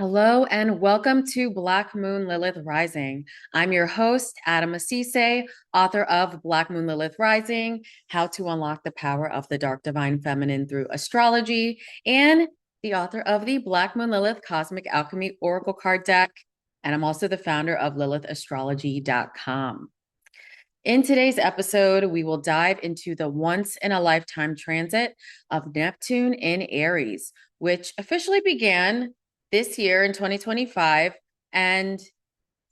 Hello and welcome to Black Moon Lilith Rising. I'm your host, Adama, author of Black Moon Lilith Rising, How to Unlock the Power of the Dark Divine Feminine Through Astrology, and the author of the Black Moon Lilith Cosmic Alchemy Oracle Card Deck. And I'm also the founder of LilithAstrology.com. In today's episode, we will dive into the once-in-a-lifetime transit of Neptune in Aries, which officially began this year in 2025, and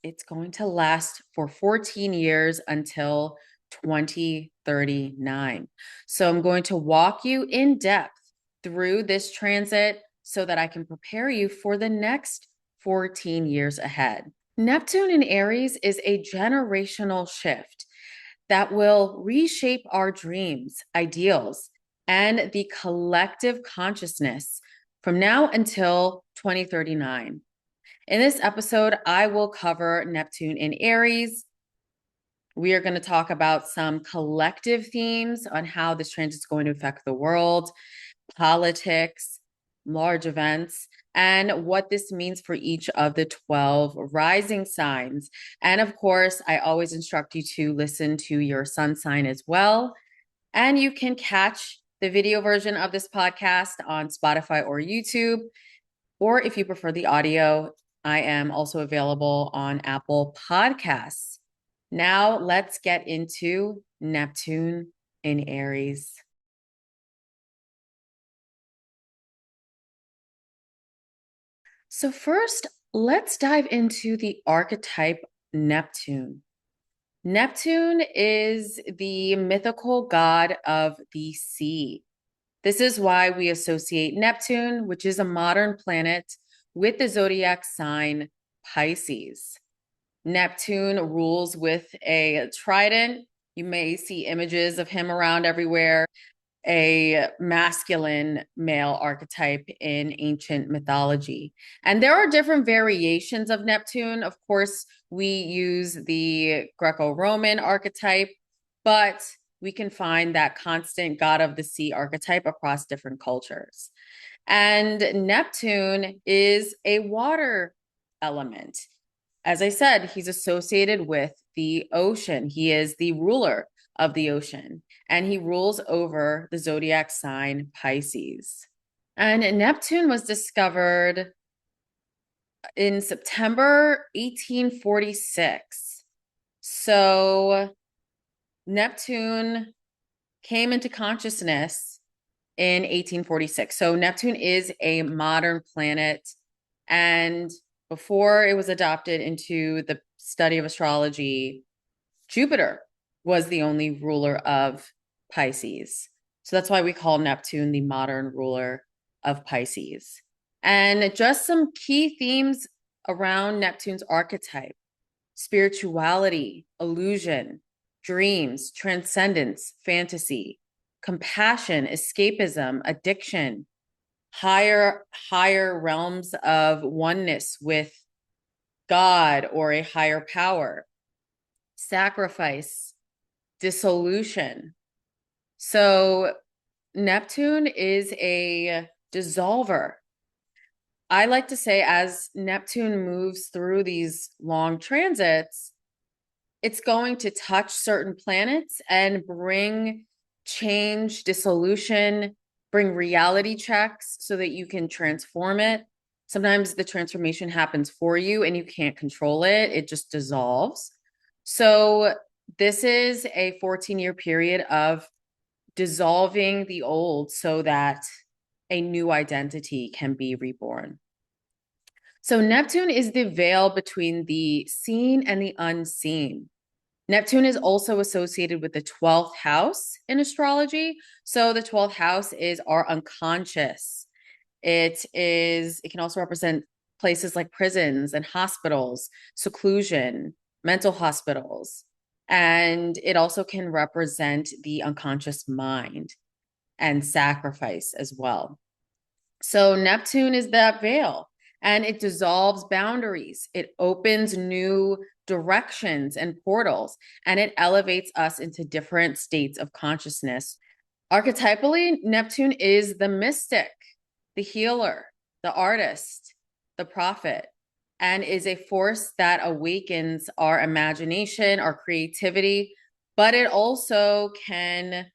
it's going to last for 14 years until 2039. So I'm going to walk you in depth through this transit so that I can prepare you for the next 14 years ahead. Neptune in Aries is a generational shift that will reshape our dreams, ideals, and the collective consciousness from now until 2039. In this episode, I will cover Neptune in Aries. We are going to talk about some collective themes on how this transit is going to affect the world, politics, large events, and what this means for each of the 12 rising signs. And of course, I always instruct you to listen to your sun sign as well. And you can catch the video version of this podcast on Spotify or YouTube. Or if you prefer the audio, I am also available on Apple Podcasts. Now let's get into Neptune in Aries. So first, let's dive into the archetype Neptune. Neptune is the mythical god of the sea. This is why we associate Neptune, which is a modern planet, with the zodiac sign Pisces. Neptune rules with a trident. You may see images of him around everywhere, a masculine male archetype in ancient mythology. And there are different variations of Neptune. Of course, we use the Greco-Roman archetype, but we can find that constant god of the sea archetype across different cultures. And Neptune is a water element. As I said, he's associated with the ocean. He is the ruler of the ocean, and he rules over the zodiac sign Pisces. And Neptune was discovered in September 1846. So Neptune came into consciousness in 1846. So Neptune is a modern planet, and before it was adopted into the study of astrology, Jupiter was the only ruler of Pisces. So that's why we call Neptune the modern ruler of Pisces. And just some key themes around Neptune's archetype: spirituality, illusion, dreams, transcendence, fantasy, compassion, escapism, addiction, higher realms of oneness with God or a higher power, sacrifice, dissolution. So Neptune is a dissolver. I like to say, as Neptune moves through these long transits, it's going to touch certain planets and bring change, dissolution, bring reality checks so that you can transform it. Sometimes the transformation happens for you and you can't control it. It just dissolves. So this is a 14-year period of dissolving the old so that a new identity can be reborn. So Neptune is the veil between the seen and the unseen. Neptune is also associated with the 12th house in astrology. So the 12th house is our unconscious. It can also represent places like prisons and hospitals, seclusion, mental hospitals. And it also can represent the unconscious mind and sacrifice as well. So Neptune is that veil, and it dissolves boundaries. It opens new directions and portals, and it elevates us into different states of consciousness. Archetypally, Neptune is the mystic, the healer, the artist, the prophet, and is a force that awakens our imagination, our creativity, but it also can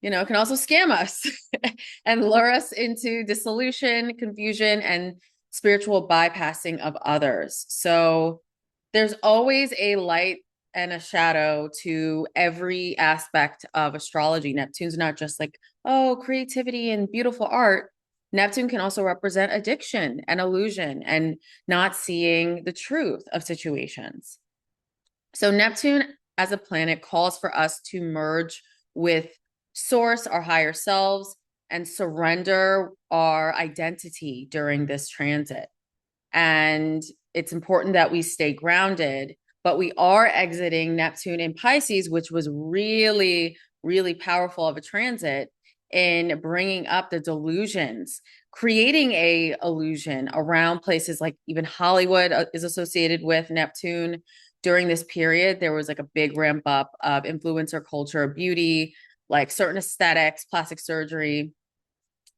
also scam us and lure us into dissolution, confusion, and spiritual bypassing of others. So there's always a light and a shadow to every aspect of astrology. Neptune's not just like, oh, creativity and beautiful art. Neptune can also represent addiction and illusion and not seeing the truth of situations. So Neptune as a planet calls for us to merge with source, our higher selves, and surrender our identity during this transit. And it's important that we stay grounded, but we are exiting Neptune in Pisces, which was really, really powerful of a transit in bringing up the delusions, creating a illusion around places like even Hollywood is associated with Neptune. During this period, there was like a big ramp up of influencer culture, beauty, like certain aesthetics, plastic surgery.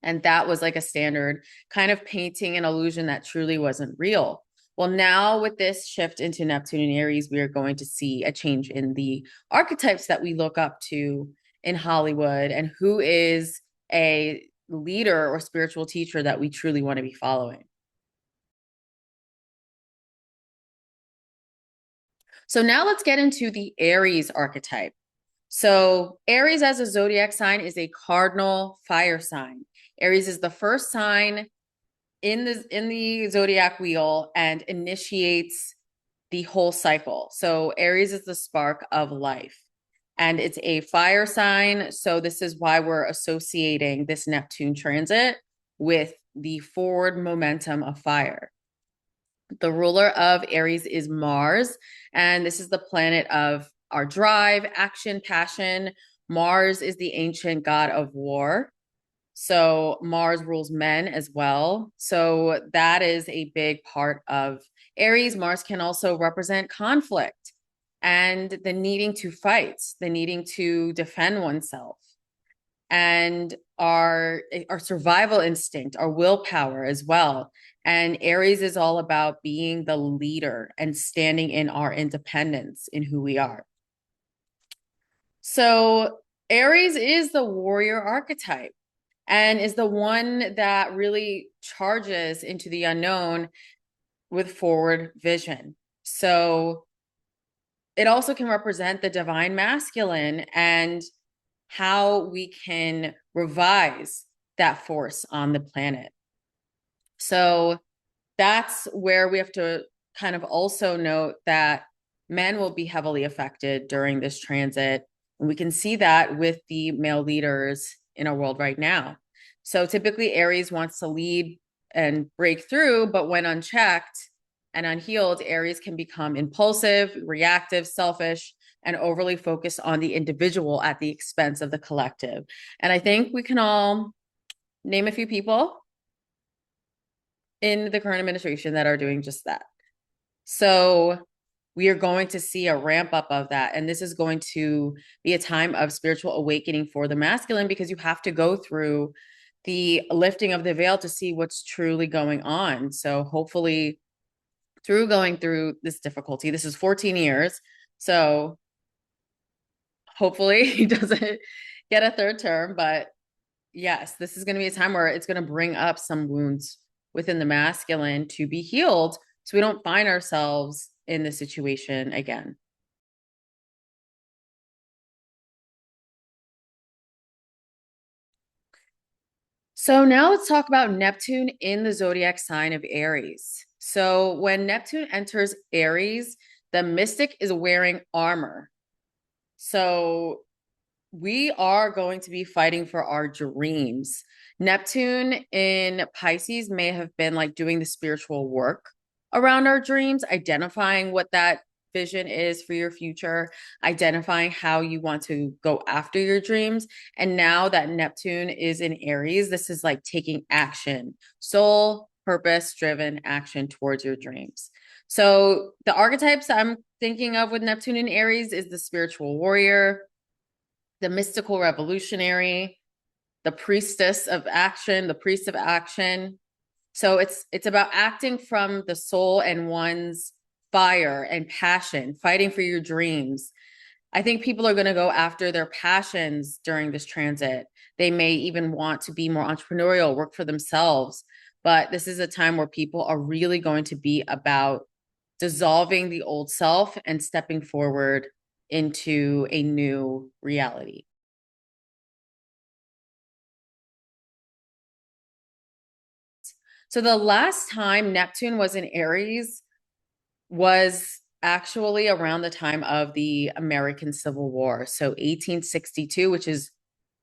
And that was like a standard, kind of painting an illusion that truly wasn't real. Well, now with this shift into Neptune and Aries, we are going to see a change in the archetypes that we look up to in Hollywood and who is a leader or spiritual teacher that we truly want to be following. So now let's get into the Aries archetype. So Aries as a zodiac sign is a cardinal fire sign. Aries is the first sign in the zodiac wheel and initiates the whole cycle. So Aries is the spark of life. And it's a fire sign. So this is why we're associating this Neptune transit with the forward momentum of fire. The ruler of Aries is Mars, and this is the planet of our drive, action, passion. Mars is the ancient god of war. So Mars rules men as well. So that is a big part of Aries. Mars can also represent conflict and the needing to fight, the needing to defend oneself, and our survival instinct, our willpower as well. And Aries is all about being the leader and standing in our independence in who we are. So Aries is the warrior archetype and is the one that really charges into the unknown with forward vision. So it also can represent the divine masculine and how we can revise that force on the planet. So that's where we have to kind of also note that men will be heavily affected during this transit. And we can see that with the male leaders in our world right now. So typically Aries wants to lead and break through, but when unchecked and unhealed, Aries can become impulsive, reactive, selfish, and overly focused on the individual at the expense of the collective. And I think we can all name a few people in the current administration that are doing just that. So we are going to see a ramp up of that. And this is going to be a time of spiritual awakening for the masculine because you have to go through the lifting of the veil to see what's truly going on. So hopefully through going through this difficulty, this is 14 years. So hopefully he doesn't get a third term, but yes, this is going to be a time where it's going to bring up some wounds within the masculine to be healed so we don't find ourselves in this situation again. So now let's talk about Neptune in the zodiac sign of Aries. So when Neptune enters Aries, the mystic is wearing armor. So we are going to be fighting for our dreams. Neptune in Pisces may have been like doing the spiritual work around our dreams, identifying what that vision is for your future, identifying how you want to go after your dreams. And now that Neptune is in Aries, this is like taking action, soul purpose driven action towards your dreams. So the archetypes I'm thinking of with Neptune in Aries is the spiritual warrior, the mystical revolutionary, the priestess of action, the priest of action, So it's about acting from the soul and one's fire and passion, fighting for your dreams. I think people are going to go after their passions during this transit. They may even want to be more entrepreneurial, work for themselves. But this is a time where people are really going to be about dissolving the old self and stepping forward into a new reality. So the last time Neptune was in Aries was actually around the time of the American Civil War. So 1862, which is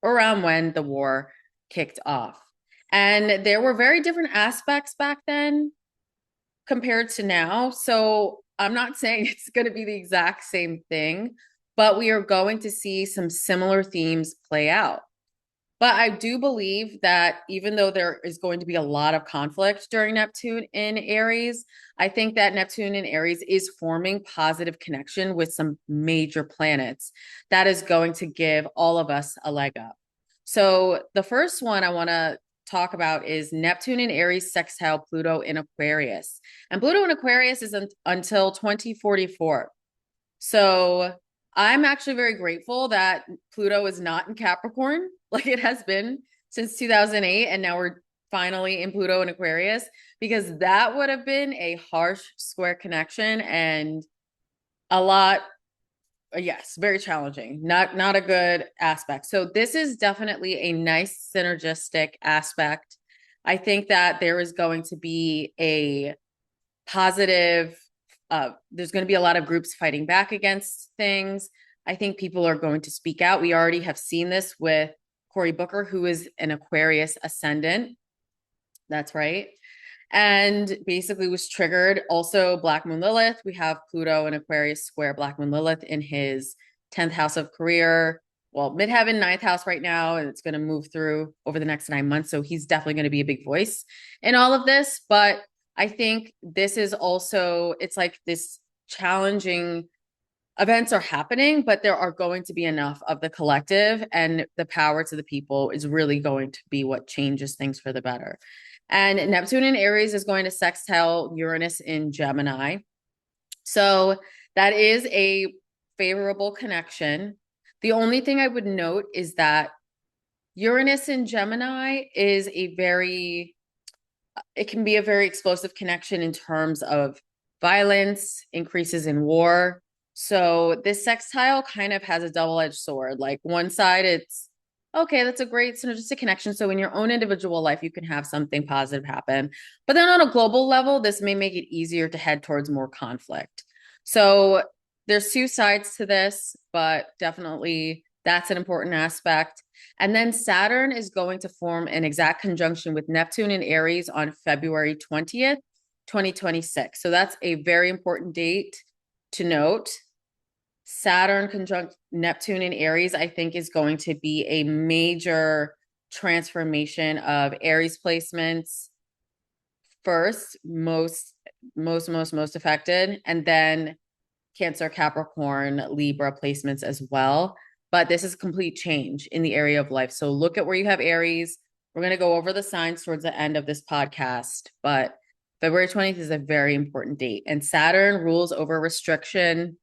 around when the war kicked off. And there were very different aspects back then compared to now. So I'm not saying it's going to be the exact same thing, but we are going to see some similar themes play out. But I do believe that even though there is going to be a lot of conflict during Neptune in Aries, I think that Neptune in Aries is forming positive connection with some major planets that is going to give all of us a leg up. So the first one I want to talk about is Neptune in Aries sextile Pluto in Aquarius. And Pluto in Aquarius is until 2044. So I'm actually very grateful that Pluto is not in Capricorn like it has been since 2008. And now we're finally in Pluto in Aquarius, because that would have been a harsh square connection and a lot, yes, very challenging. Not a good aspect. So this is definitely a nice synergistic aspect. I think that there is going to be a positive, there's going to be a lot of groups fighting back against things. I think people are going to speak out. We already have seen this with Cory Booker, who is an Aquarius ascendant. That's right. And basically was triggered. Also, Black Moon Lilith. We have Pluto and Aquarius square Black Moon Lilith in his 10th house of career. Well, midheaven, ninth house right now, and it's going to move through over the next 9 months. So he's definitely going to be a big voice in all of this. But I think this is also, it's like this challenging events are happening, but there are going to be enough of the collective, and the power to the people is really going to be what changes things for the better. And Neptune in Aries is going to sextile Uranus in Gemini. So that is a favorable connection. The only thing I would note is that Uranus in Gemini is it can be a very explosive connection in terms of violence, increases in war. So this sextile kind of has a double-edged sword. Like one side, it's okay, that's a great synergistic connection. So in your own individual life, you can have something positive happen. But then on a global level, this may make it easier to head towards more conflict. So there's two sides to this, but definitely that's an important aspect. And then Saturn is going to form an exact conjunction with Neptune in Aries on February 20th, 2026. So that's a very important date to note. Saturn conjunct Neptune in Aries, I think, is going to be a major transformation of Aries placements first, most affected, and then Cancer, Capricorn, Libra placements as well. But this is a complete change in the area of life. So look at where you have Aries. We're going to go over the signs towards the end of this podcast, but February 20th is a very important date. And Saturn rules over restriction,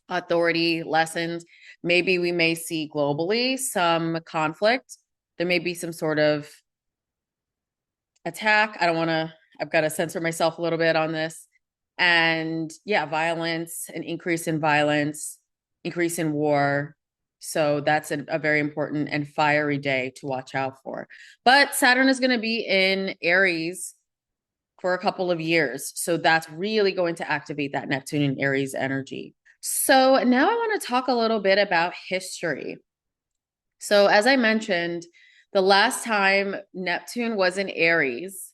authority, lessons. Maybe we may see globally some conflict. There may be some sort of attack. I've got to censor myself a little bit on this. And yeah, violence, an increase in violence, increase in war. So that's a very important and fiery day to watch out for. But Saturn is going to be in Aries for a couple of years. So that's really going to activate that Neptune and Aries energy. So now I want to talk a little bit about history. So as I mentioned, the last time Neptune was in Aries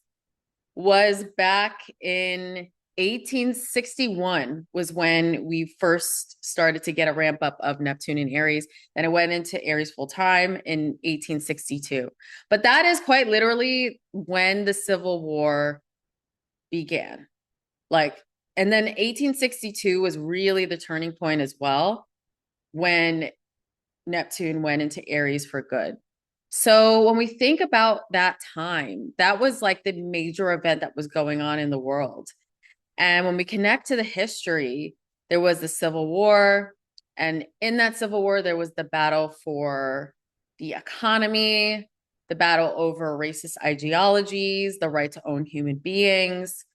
was back in 1861 was when we first started to get a ramp up of Neptune in Aries. Then it went into Aries full time in 1862. But that is quite literally when the Civil War began. And then 1862 was really the turning point as well, when Neptune went into Aries for good. So when we think about that time, that was like the major event that was going on in the world. And when we connect to the history, there was the Civil War. And in that Civil War, there was the battle for the economy, the battle over racist ideologies, the right to own human beings,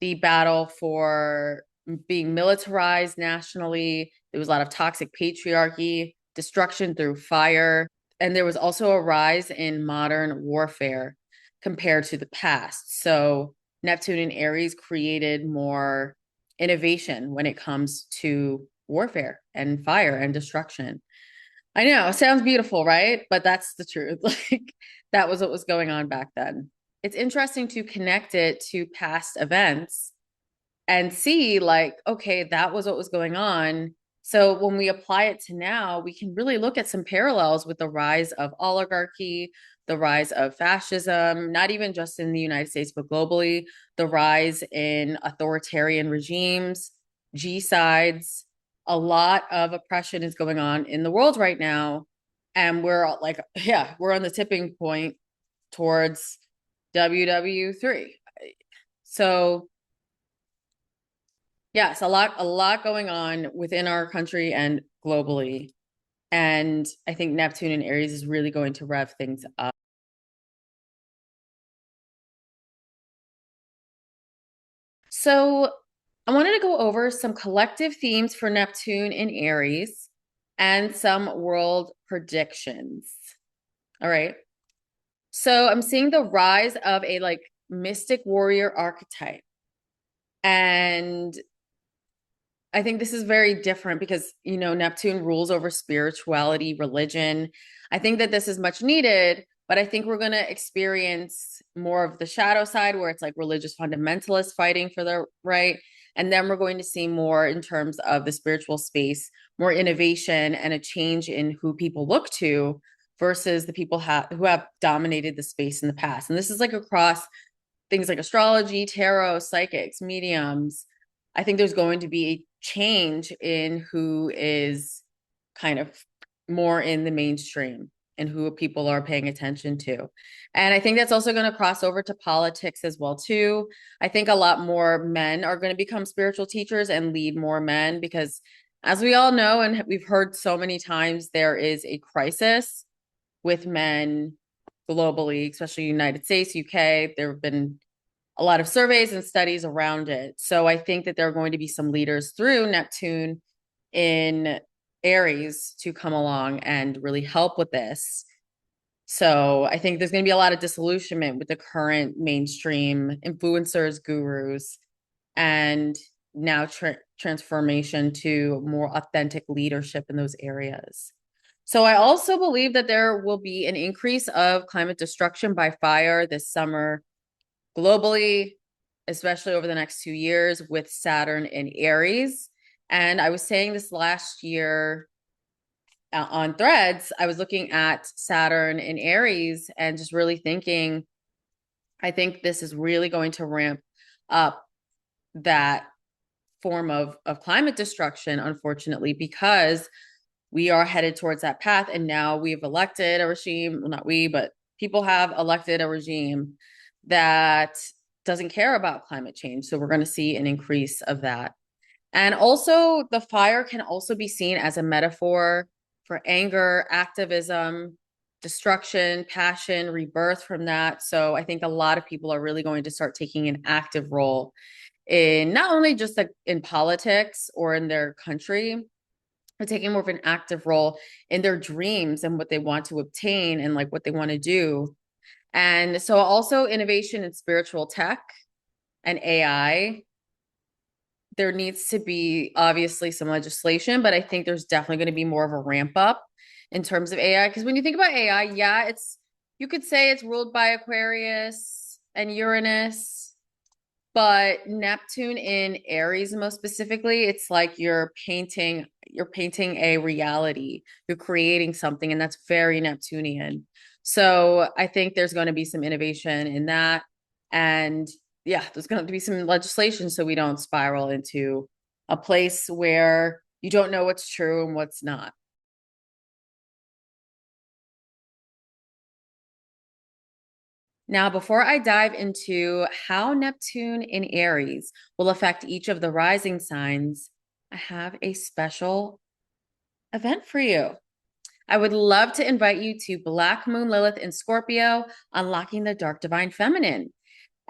the battle for being militarized nationally. There was a lot of toxic patriarchy, destruction through fire. And there was also a rise in modern warfare compared to the past. So Neptune and Aries created more innovation when it comes to warfare and fire and destruction. I know, it sounds beautiful, right? But that's the truth. Like that was what was going on back then. It's interesting to connect it to past events and see like, okay, that was what was going on. So when we apply it to now, we can really look at some parallels with the rise of oligarchy, the rise of fascism, not even just in the United States, but globally, the rise in authoritarian regimes, G sides. A lot of oppression is going on in the world right now. And we're like, yeah, we're on the tipping point towards WW3. So yes, a lot going on within our country and globally. And I think Neptune and Aries is really going to rev things up. So I wanted to go over some collective themes for Neptune and Aries and some world predictions. All right. So I'm seeing the rise of a like mystic warrior archetype. And I think this is very different because, Neptune rules over spirituality, religion. I think that this is much needed, but I think we're going to experience more of the shadow side where it's like religious fundamentalists fighting for the right. And then we're going to see more in terms of the spiritual space, more innovation and a change in who people look to versus the people who have dominated the space in the past. And this is like across things like astrology, tarot, psychics, mediums. I think there's going to be a change in who is kind of more in the mainstream and who people are paying attention to. And I think that's also going to cross over to politics as well too. I think a lot more men are going to become spiritual teachers and lead more men because as we all know and we've heard so many times there is a crisis with men globally, especially United States, UK. There have been a lot of surveys and studies around it. So I think that there are going to be some leaders through Neptune in Aries to come along and really help with this. So I think there's going to be a lot of disillusionment with the current mainstream influencers, gurus, and now transformation to more authentic leadership in those areas. So I also believe that there will be an increase of climate destruction by fire this summer globally, especially over the next 2 years with Saturn in Aries. And I was saying this last year on Threads, I was looking at Saturn in Aries and just really thinking, I think this is really going to ramp up that form of climate destruction, unfortunately, because we are headed towards that path. And now we've elected a regime, well, not we, but people have elected a regime that doesn't care about climate change. So we're going to see an increase of that. And also, the fire can also be seen as a metaphor for anger, activism, destruction, passion, rebirth from that. So I think a lot of people are really going to start taking an active role in not only just like in politics or in their country, but taking more of an active role in their dreams and what they want to obtain and like what they want to do. And so also innovation in spiritual tech and AI, there needs to be obviously some legislation, but I think there's definitely going to be more of a ramp up in terms of AI. Because when you think about AI, yeah, you could say it's ruled by Aquarius and Uranus, but Neptune in Aries, most specifically, it's like you're painting a reality. You're creating something, and that's very Neptunian. So I think there's going to be some innovation in that. And yeah, there's going to be some legislation so we don't spiral into a place where you don't know what's true and what's not. Now, before I dive into how Neptune in Aries will affect each of the rising signs, I have a special event for you. I would love to invite you to Black Moon Lilith in Scorpio, Unlocking the Dark Divine Feminine.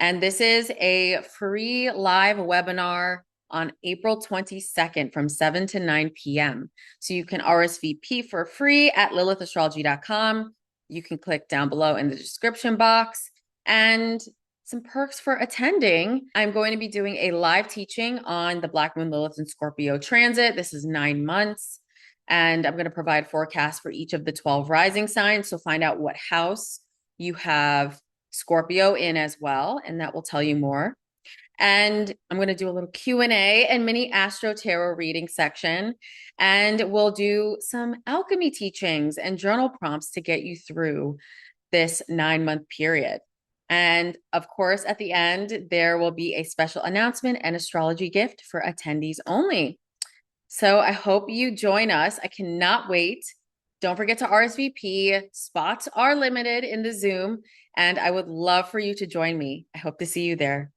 And this is a free live webinar on April 22nd from 7 to 9 p.m. So you can RSVP for free at lilithastrology.com. You can click down below in the description box. And some perks for attending. I'm going to be doing a live teaching on the Black Moon Lilith and Scorpio transit. This is 9 months. And I'm going to provide forecasts for each of the 12 rising signs. So find out what house you have Scorpio in as well, and that will tell you more. And I'm going to do a little Q&A and mini astro tarot reading section, and we'll do some alchemy teachings and journal prompts to get you through this 9-month period. And of course, at the end, there will be a special announcement and astrology gift for attendees only. So I hope you join us. I cannot wait. Don't forget to RSVP. Spots are limited in the Zoom, and I would love for you to join me. I hope to see you there.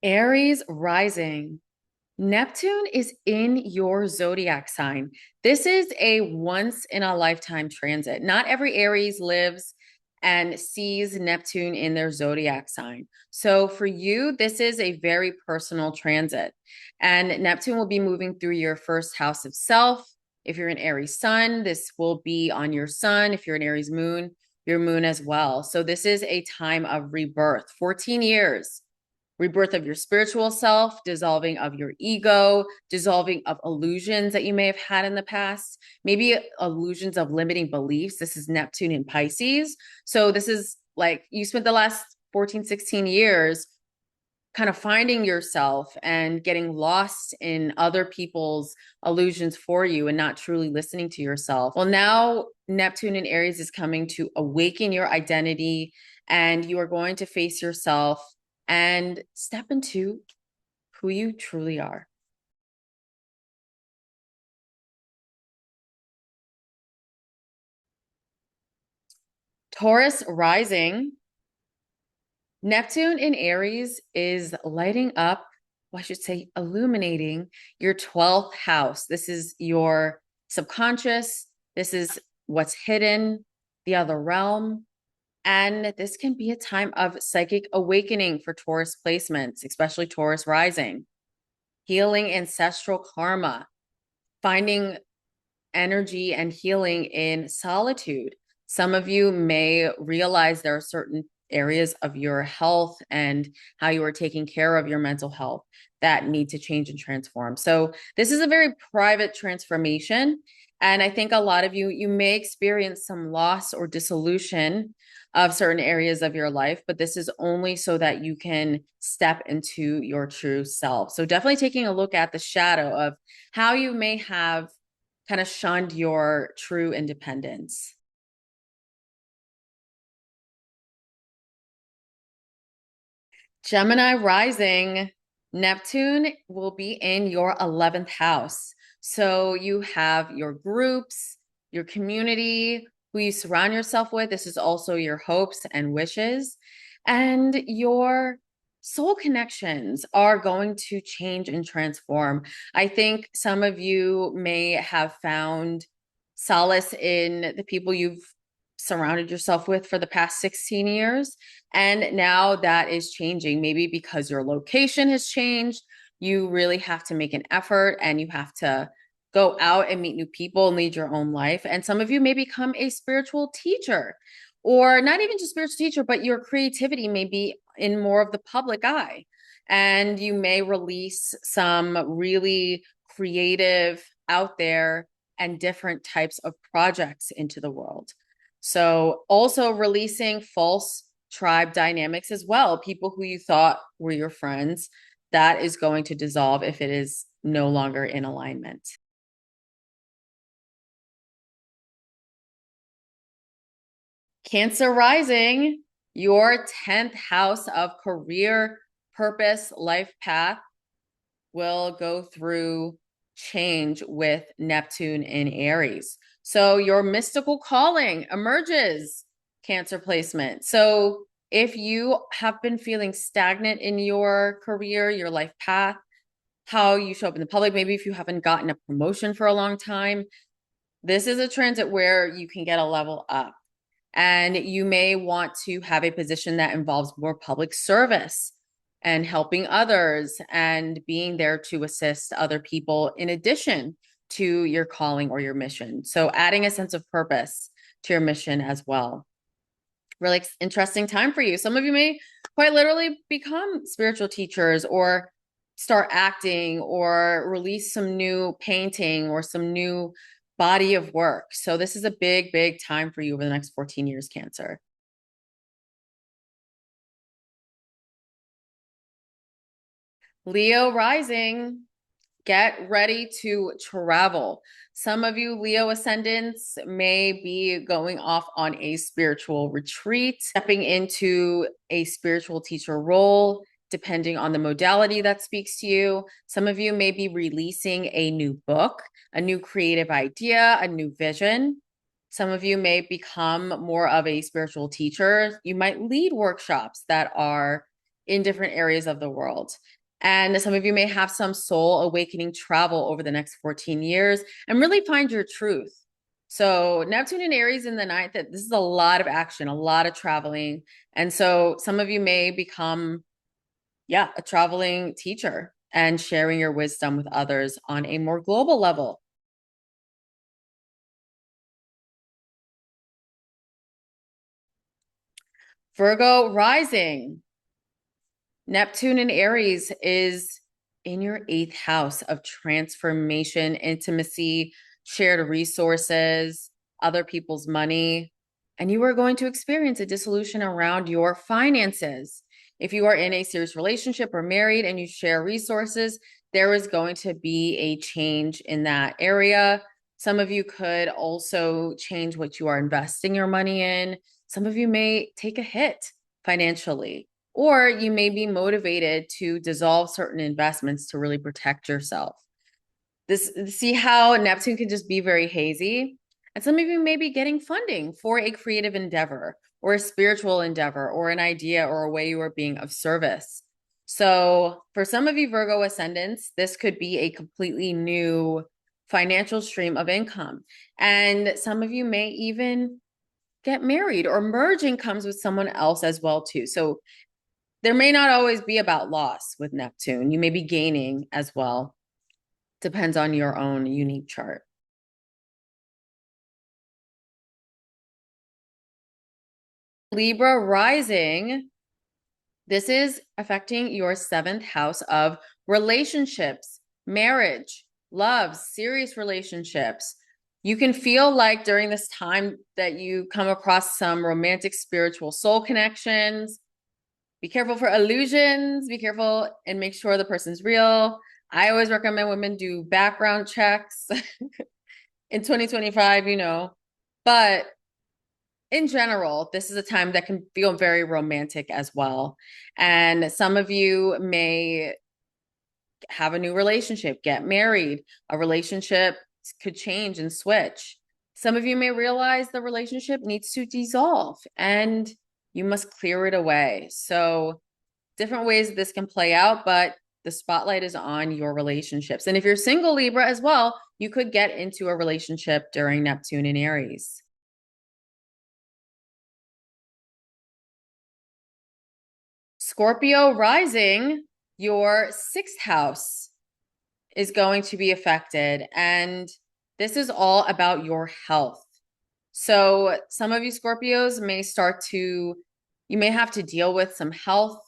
Aries rising. Neptune is in your zodiac sign. This is a once in a lifetime transit. Not every Aries lives and sees Neptune in their zodiac sign. So for you, this is a very personal transit. And Neptune will be moving through your first house of self. If you're an Aries sun, this will be on your sun. If you're an Aries moon, your moon as well. So this is a time of rebirth, 14 years. Rebirth of your spiritual self, dissolving of your ego, dissolving of illusions that you may have had in the past, maybe illusions of limiting beliefs. This is Neptune in Pisces. So this is like you spent the last 14, 16 years kind of finding yourself and getting lost in other people's illusions for you and not truly listening to yourself. Well, now Neptune in Aries is coming to awaken your identity, and you are going to face yourself and step into who you truly are. Taurus rising. Neptune in Aries is lighting up, well, I should say, illuminating your 12th house. This is your subconscious. This is what's hidden, the other realm. And this can be a time of psychic awakening for Taurus placements, especially Taurus rising, healing ancestral karma, finding energy and healing in solitude. Some of you may realize there are certain areas of your health and how you are taking care of your mental health that need to change and transform. So this is a very private transformation. And I think a lot of you may experience some loss or dissolution of certain areas of your life, but this is only so that you can step into your true self. So definitely taking a look at the shadow of how you may have kind of shunned your true independence. Gemini rising, Neptune will be in your 11th house. So you have your groups, your community, who you surround yourself with. This is also your hopes and wishes. And your soul connections are going to change and transform. I think some of you may have found solace in the people you've surrounded yourself with for the past 16 years. And now that is changing, maybe because your location has changed. You really have to make an effort and you have to go out and meet new people and lead your own life. And some of you may become a spiritual teacher, or not even just spiritual teacher, but your creativity may be in more of the public eye. And you may release some really creative, out there, and different types of projects into the world. So also releasing false tribe dynamics as well. People who you thought were your friends, that is going to dissolve if it is no longer in alignment. Cancer rising, your 10th house of career, purpose, life path will go through change with Neptune in Aries. So your mystical calling emerges, Cancer placement. So if you have been feeling stagnant in your career, your life path, how you show up in the public, maybe if you haven't gotten a promotion for a long time, this is a transit where you can get a level up. And you may want to have a position that involves more public service and helping others and being there to assist other people in addition to your calling or your mission. So adding a sense of purpose to your mission as well. Really interesting time for you. Some of you may quite literally become spiritual teachers or start acting or release some new painting or some new body of work. So this is a big, big time for you over the next 14 years, Cancer. Leo rising, get ready to travel. Some of you Leo ascendants may be going off on a spiritual retreat, stepping into a spiritual teacher role, depending on the modality that speaks to you. Some of you may be releasing a new book, a new creative idea, a new vision. Some of you may become more of a spiritual teacher. You might lead workshops that are in different areas of the world. And some of you may have some soul awakening travel over the next 14 years and really find your truth. So Neptune and Aries in the ninth, that this is a lot of action, a lot of traveling. And so some of you may become, a traveling teacher and sharing your wisdom with others on a more global level. Virgo rising. Neptune in Aries is in your 8th house of transformation, intimacy, shared resources, other people's money, and you are going to experience a dissolution around your finances. If you are in a serious relationship or married and you share resources, there is going to be a change in that area. Some of you could also change what you are investing your money in. Some of you may take a hit financially. Or you may be motivated to dissolve certain investments to really protect yourself. See how Neptune can just be very hazy? And some of you may be getting funding for a creative endeavor or a spiritual endeavor or an idea or a way you are being of service. So for some of you Virgo ascendants, this could be a completely new financial stream of income. And some of you may even get married or merge incomes with someone else as well too. So there may not always be about loss with Neptune. You may be gaining as well. Depends on your own unique chart. Libra rising. This is affecting your 7th house of relationships, marriage, love, serious relationships. You can feel like during this time that you come across some romantic, spiritual soul connections. Be careful for illusions. Be careful and make sure the person's real. I always recommend women do background checks in 2025, but in general, this is a time that can feel very romantic as well. And some of you may have a new relationship, get married, a relationship could change and switch. Some of you may realize the relationship needs to dissolve and you must clear it away. So different ways this can play out, but the spotlight is on your relationships. And if you're single Libra as well, you could get into a relationship during Neptune in Aries. Scorpio rising, your 6th house is going to be affected. And this is all about your health. So some of you Scorpios you may have to deal with some health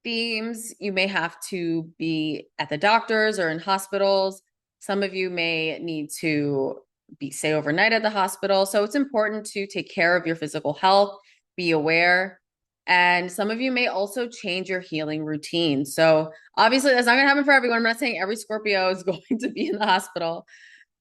themes. You may have to be at the doctors or in hospitals. Some of you may need to stay overnight at the hospital. So it's important to take care of your physical health, be aware. And some of you may also change your healing routine. So obviously that's not going to happen for everyone. I'm not saying every Scorpio is going to be in the hospital,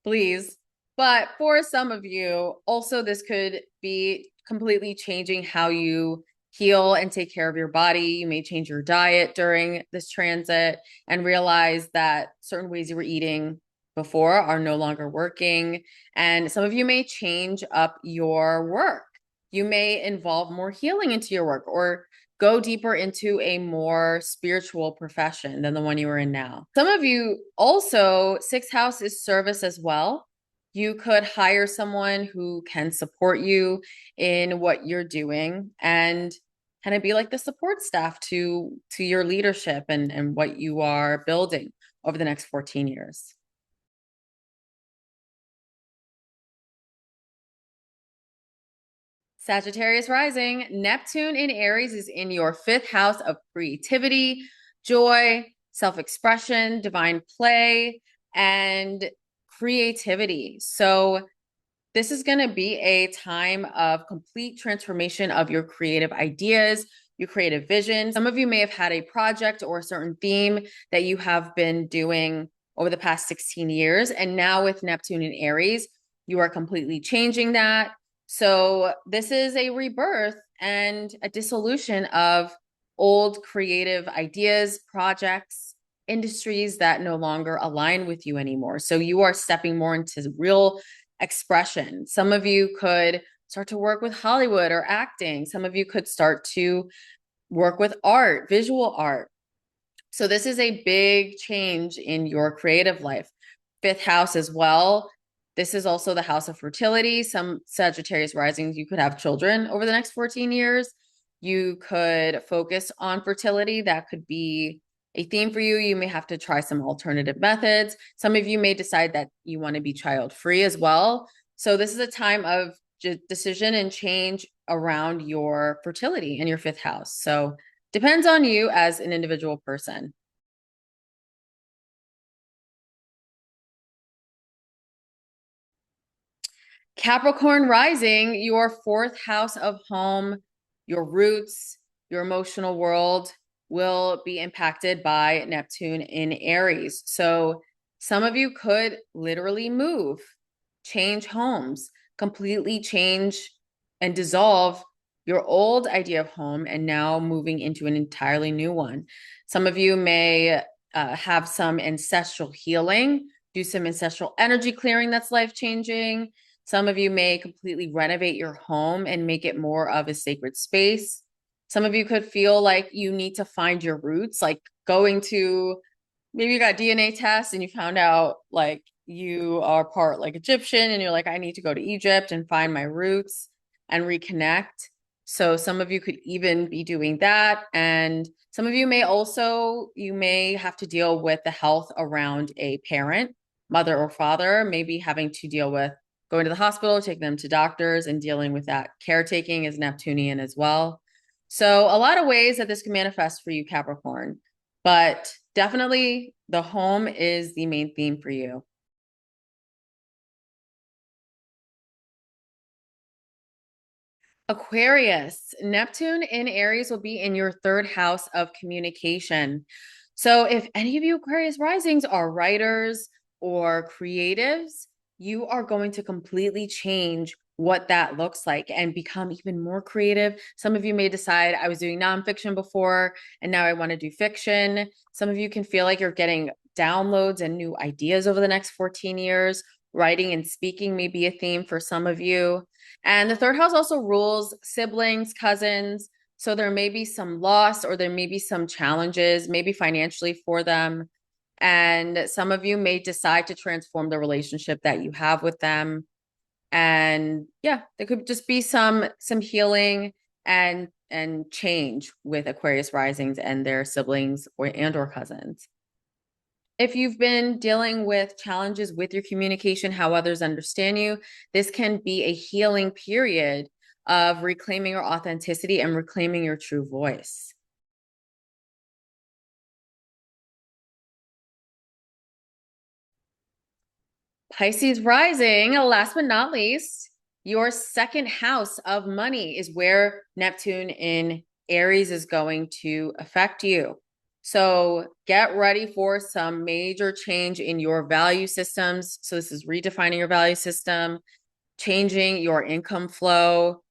please. But for some of you, also this could be completely changing how you heal and take care of your body. You may change your diet during this transit and realize that certain ways you were eating before are no longer working. And some of you may change up your work. You may involve more healing into your work or go deeper into a more spiritual profession than the one you are in now. Some of you also, sixth house is service as well. You could hire someone who can support you in what you're doing and kind of be like the support staff to your leadership and what you are building over the next 14 years. Sagittarius rising, Neptune in Aries is in your fifth house of creativity, joy, self-expression, divine play, and creativity. So this is going to be a time of complete transformation of your creative ideas, your creative vision. Some of you may have had a project or a certain theme that you have been doing over the past 16 years. And now with Neptune in Aries, you are completely changing that. So this is a rebirth and a dissolution of old creative ideas, projects, industries that no longer align with you anymore. So you are stepping more into real expression. Some of you could start to work with Hollywood or acting. Some of you could start to work with art, visual art. So this is a big change in your creative life. Fifth house as well. This is also the house of fertility. Some Sagittarius risings, you could have children over the next 14 years. You could focus on fertility. That could be a theme for you. You may have to try some alternative methods. Some of you may decide that you want to be child-free as well. So this is a time of decision and change around your fertility in your fifth house. So depends on you as an individual person. Capricorn rising, your fourth house of home, your roots, your emotional world will be impacted by Neptune in Aries. So some of you could literally move, change homes, completely change and dissolve your old idea of home and now moving into an entirely new one. Some of you may have some ancestral healing, do some ancestral energy clearing that's life-changing. Some of you may completely renovate your home and make it more of a sacred space. Some of you could feel like you need to find your roots, like going to, maybe you got DNA tests and you found out like you are part like Egyptian and you're like, I need to go to Egypt and find my roots and reconnect. So some of you could even be doing that. And some of you may also, you may have to deal with the health around a parent, mother or father, maybe having to deal with going to the hospital, taking them to doctors, and dealing with that. Caretaking is Neptunian as well. So a lot of ways that this can manifest for you, Capricorn, but definitely the home is the main theme for you. Aquarius, Neptune in Aries will be in your third house of communication. So if any of you Aquarius risings are writers or creatives, you are going to completely change what that looks like and become even more creative. Some of you may decide, I was doing nonfiction before and now I want to do fiction. Some of you can feel like you're getting downloads and new ideas over the next 14 years. Writing and speaking may be a theme for some of you. And the third house also rules siblings, cousins. So there may be some loss or there may be some challenges, maybe financially for them. And some of you may decide to transform the relationship that you have with them. And yeah, there could just be some healing and change with Aquarius risings and their siblings or cousins. If you've been dealing with challenges with your communication, how others understand you, this can be a healing period of reclaiming your authenticity and reclaiming your true voice. Pisces rising, last but not least, your second house of money is where Neptune in Aries is going to affect you. So get ready for some major change in your value systems. So this is redefining your value system, changing your income flow,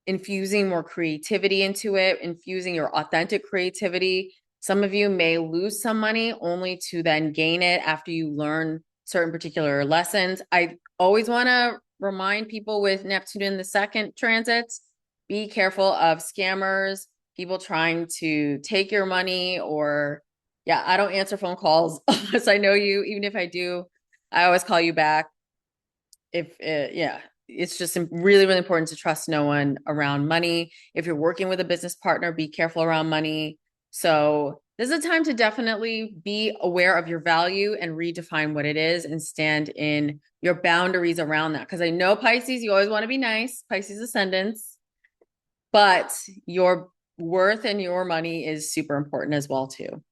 infusing more creativity into it, infusing your authentic creativity. Some of you may lose some money only to then gain it after you learn certain particular lessons. I always want to remind people with Neptune in the second transits, be careful of scammers, people trying to take your money, or yeah, I don't answer phone calls unless I know you. Even if I do, I always call you back. Yeah, it's just really, really important to trust no one around money. If you're working with a business partner, be careful around money. So this is a time to definitely be aware of your value and redefine what it is and stand in your boundaries around that. Because I know Pisces, you always want to be nice, Pisces ascendants, but your worth and your money is super important as well too.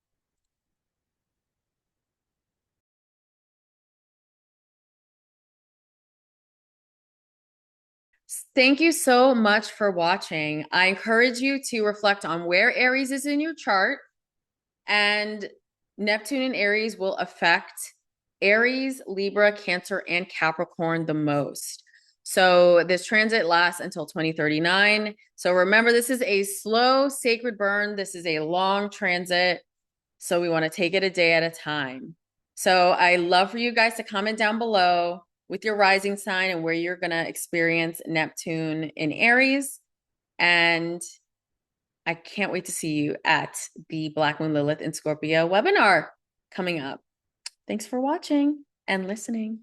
Thank you so much for watching. I encourage you to reflect on where Aries is in your chart, and Neptune and Aries will affect Aries, Libra, Cancer, and Capricorn the most. So this transit lasts until 2039. So remember, this is a slow sacred burn. This is a long transit. So we want to take it a day at a time. So I love for you guys to comment down below with your rising sign and where you're going to experience Neptune in Aries. And I can't wait to see you at the Black Moon Lilith in Scorpio webinar coming up. Thanks for watching and listening.